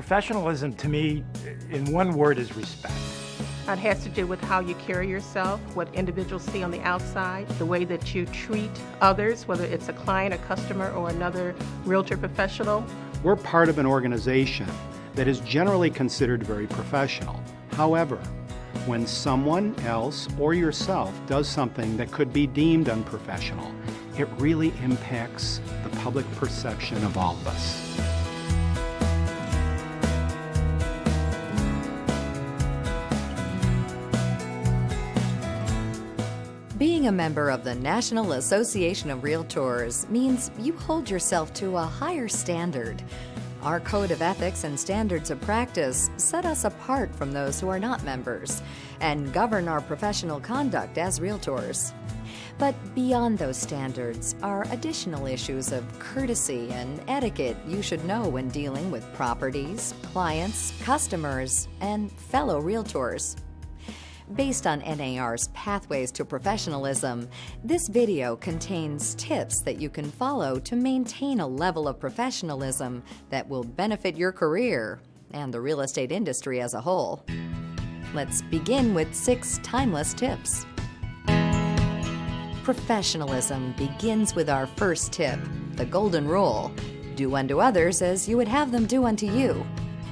Professionalism, to me, in one word, is respect. It has to do with how you carry yourself, what individuals see on the outside, the way that you treat others, whether it's a client, a customer, or another realtor professional. We're part of an organization that is generally considered very professional. However, when someone else or yourself does something that could be deemed unprofessional, it really impacts the public perception of all of us. Being a member of the National Association of Realtors means you hold yourself to a higher standard. Our code of ethics and standards of practice set us apart from those who are not members and govern our professional conduct as realtors. But beyond those standards are additional issues of courtesy and etiquette you should know when dealing with properties, clients, customers, and fellow realtors. Based on NAR's Pathways to Professionalism, this video contains tips that you can follow to maintain a level of professionalism that will benefit your career and the real estate industry as a whole. Let's begin with 6 timeless tips. Professionalism begins with our first tip, the golden rule: do unto others as you would have them do unto you.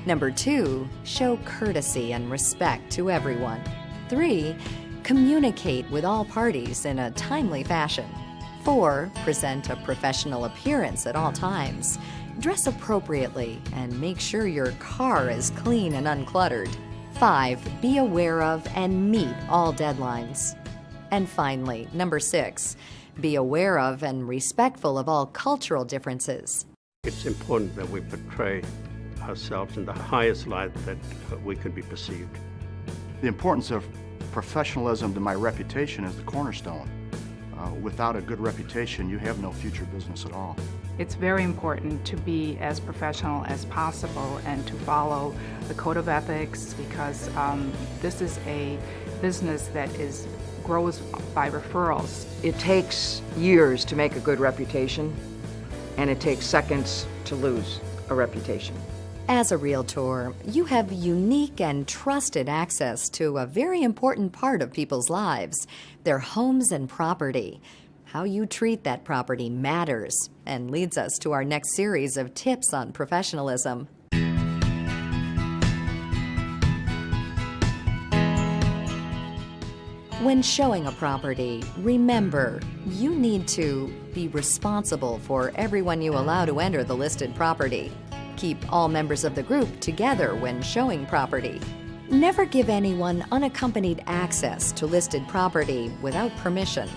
Number 2, show courtesy and respect to everyone. 3, communicate with all parties in a timely fashion. 4, present a professional appearance at all times. Dress appropriately and make sure your car is clean and uncluttered. 5, be aware of and meet all deadlines. And finally, number 6, be aware of and respectful of all cultural differences. It's important that we portray ourselves in the highest light that we can be perceived. The importance of professionalism to my reputation is the cornerstone. Without a good reputation, you have no future business at all. It's very important to be as professional as possible and to follow the code of ethics, because this is a business that grows by referrals. It takes years to make a good reputation, and it takes seconds to lose a reputation. As a realtor, you have unique and trusted access to a very important part of people's lives, their homes and property. How you treat that property matters and leads us to our next series of tips on professionalism. When showing a property, remember, you need to be responsible for everyone you allow to enter the listed property. Keep all members of the group together when showing property. Never give anyone unaccompanied access to listed property without permission.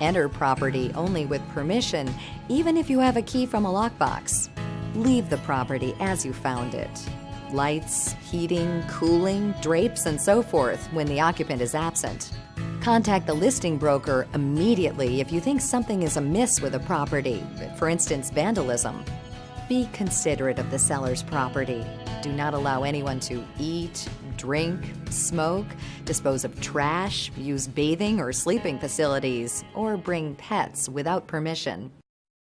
Enter property only with permission, even if you have a key from a lockbox. Leave the property as you found it. Lights, heating, cooling, drapes, and so forth when the occupant is absent. Contact the listing broker immediately if you think something is amiss with a property, for instance, vandalism. Be considerate of the seller's property. Do not allow anyone to eat, drink, smoke, dispose of trash, use bathing or sleeping facilities, or bring pets without permission.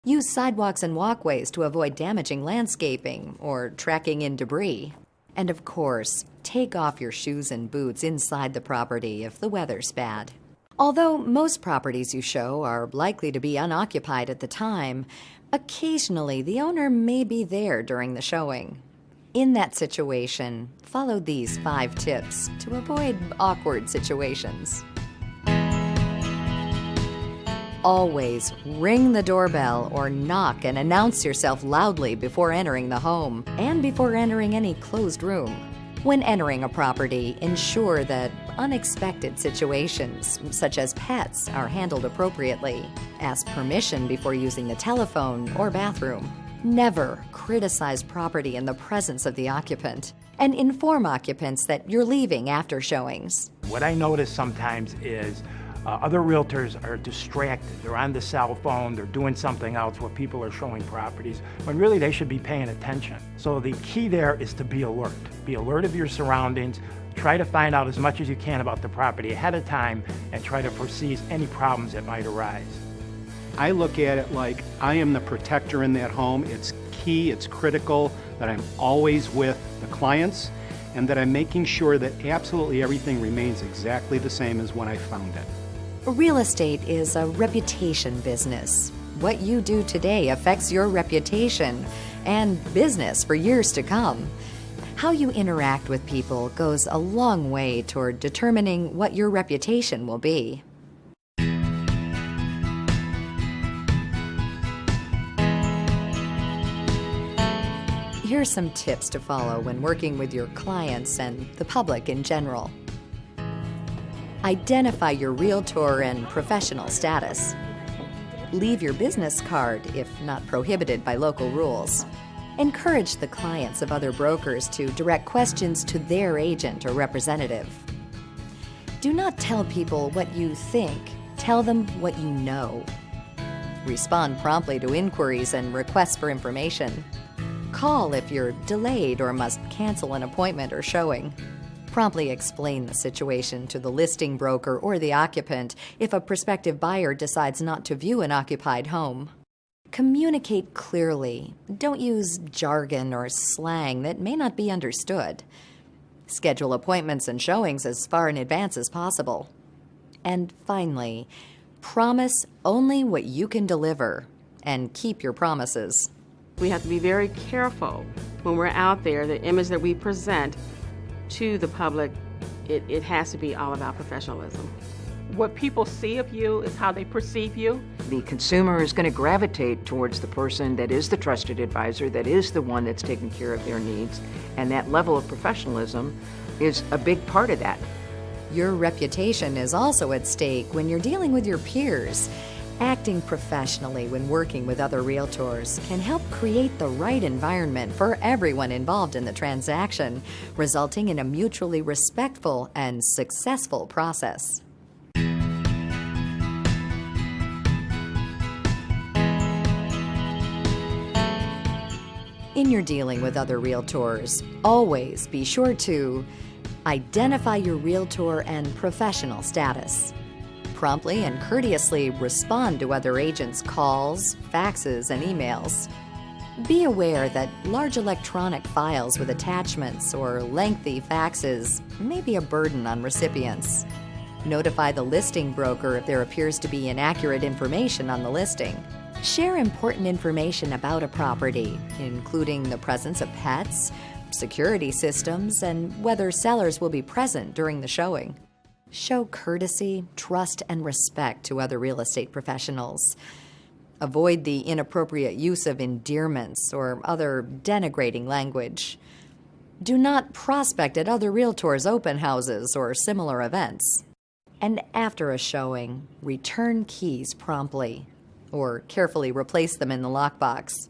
Use sidewalks and walkways to avoid damaging landscaping or tracking in debris. And of course, take off your shoes and boots inside the property if the weather's bad. Although most properties you show are likely to be unoccupied at the time, occasionally the owner may be there during the showing. In that situation, follow these 5 tips to avoid awkward situations. Always ring the doorbell or knock and announce yourself loudly before entering the home and before entering any closed room. When entering a property, ensure that unexpected situations, such as pets, are handled appropriately. Ask permission before using the telephone or bathroom. Never criticize property in the presence of the occupant, and inform occupants that you're leaving after showings. What I notice sometimes is other realtors are distracted. They're on the cell phone, they're doing something else while people are showing properties, when really they should be paying attention. So the key there is to be alert. Be alert of your surroundings. Try to find out as much as you can about the property ahead of time and try to foresee any problems that might arise. I look at it like I am the protector in that home. It's key, it's critical that I'm always with the clients, and that I'm making sure that absolutely everything remains exactly the same as when I found it. Real estate is a reputation business. What you do today affects your reputation and business for years to come. How you interact with people goes a long way toward determining what your reputation will be. Here's some tips to follow when working with your clients and the public in general. Identify your realtor and professional status. Leave your business card if not prohibited by local rules. Encourage the clients of other brokers to direct questions to their agent or representative. Do not tell people what you think. Tell them what you know. Respond promptly to inquiries and requests for information. Call if you're delayed or must cancel an appointment or showing. Promptly explain the situation to the listing broker or the occupant if a prospective buyer decides not to view an occupied home. Communicate clearly. Don't use jargon or slang that may not be understood. Schedule appointments and showings as far in advance as possible. And finally, promise only what you can deliver and keep your promises. We have to be very careful when we're out there. The image that we present to the public, it has to be all about professionalism. What people see of you is how they perceive you. The consumer is going to gravitate towards the person that is the trusted advisor, that is the one that's taking care of their needs, and that level of professionalism is a big part of that. Your reputation is also at stake when you're dealing with your peers. Acting professionally when working with other realtors can help create the right environment for everyone involved in the transaction, resulting in a mutually respectful and successful process. In your dealing with other realtors, always be sure to identify your realtor and professional status. Promptly and courteously respond to other agents' calls, faxes, and emails. Be aware that large electronic files with attachments or lengthy faxes may be a burden on recipients. Notify the listing broker if there appears to be inaccurate information on the listing. Share important information about a property, including the presence of pets, security systems, and whether sellers will be present during the showing. Show courtesy, trust, and respect to other real estate professionals. Avoid the inappropriate use of endearments or other denigrating language. Do not prospect at other realtors' open houses or similar events. And after a showing, return keys promptly or carefully replace them in the lockbox.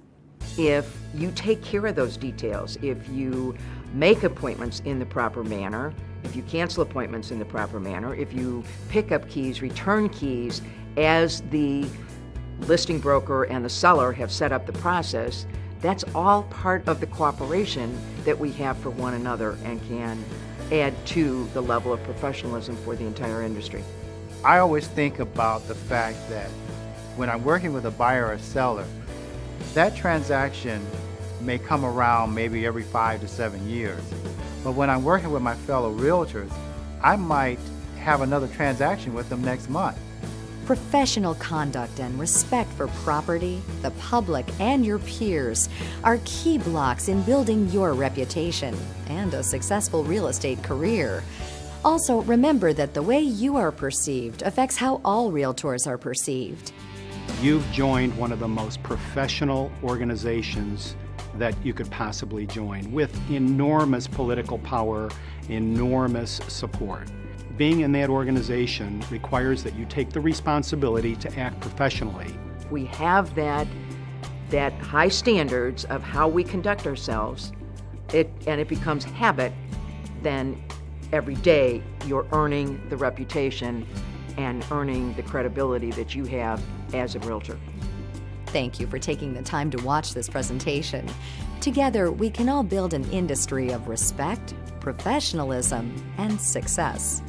If you take care of those details, if you make appointments in the proper manner, if you cancel appointments in the proper manner, if you pick up keys, return keys, as the listing broker and the seller have set up the process, that's all part of the cooperation that we have for one another and can add to the level of professionalism for the entire industry. I always think about the fact that when I'm working with a buyer or seller, that transaction may come around maybe every 5 to 7 years. But when I'm working with my fellow realtors, I might have another transaction with them next month. Professional conduct and respect for property, the public, and your peers are key blocks in building your reputation and a successful real estate career. Also, remember that the way you are perceived affects how all realtors are perceived. You've joined one of the most professional organizations that you could possibly join, with enormous political power, enormous support. Being in that organization requires that you take the responsibility to act professionally. We have that high standards of how we conduct ourselves, and it becomes habit, then every day you're earning the reputation and earning the credibility that you have as a realtor. Thank you for taking the time to watch this presentation. Together, we can all build an industry of respect, professionalism, and success.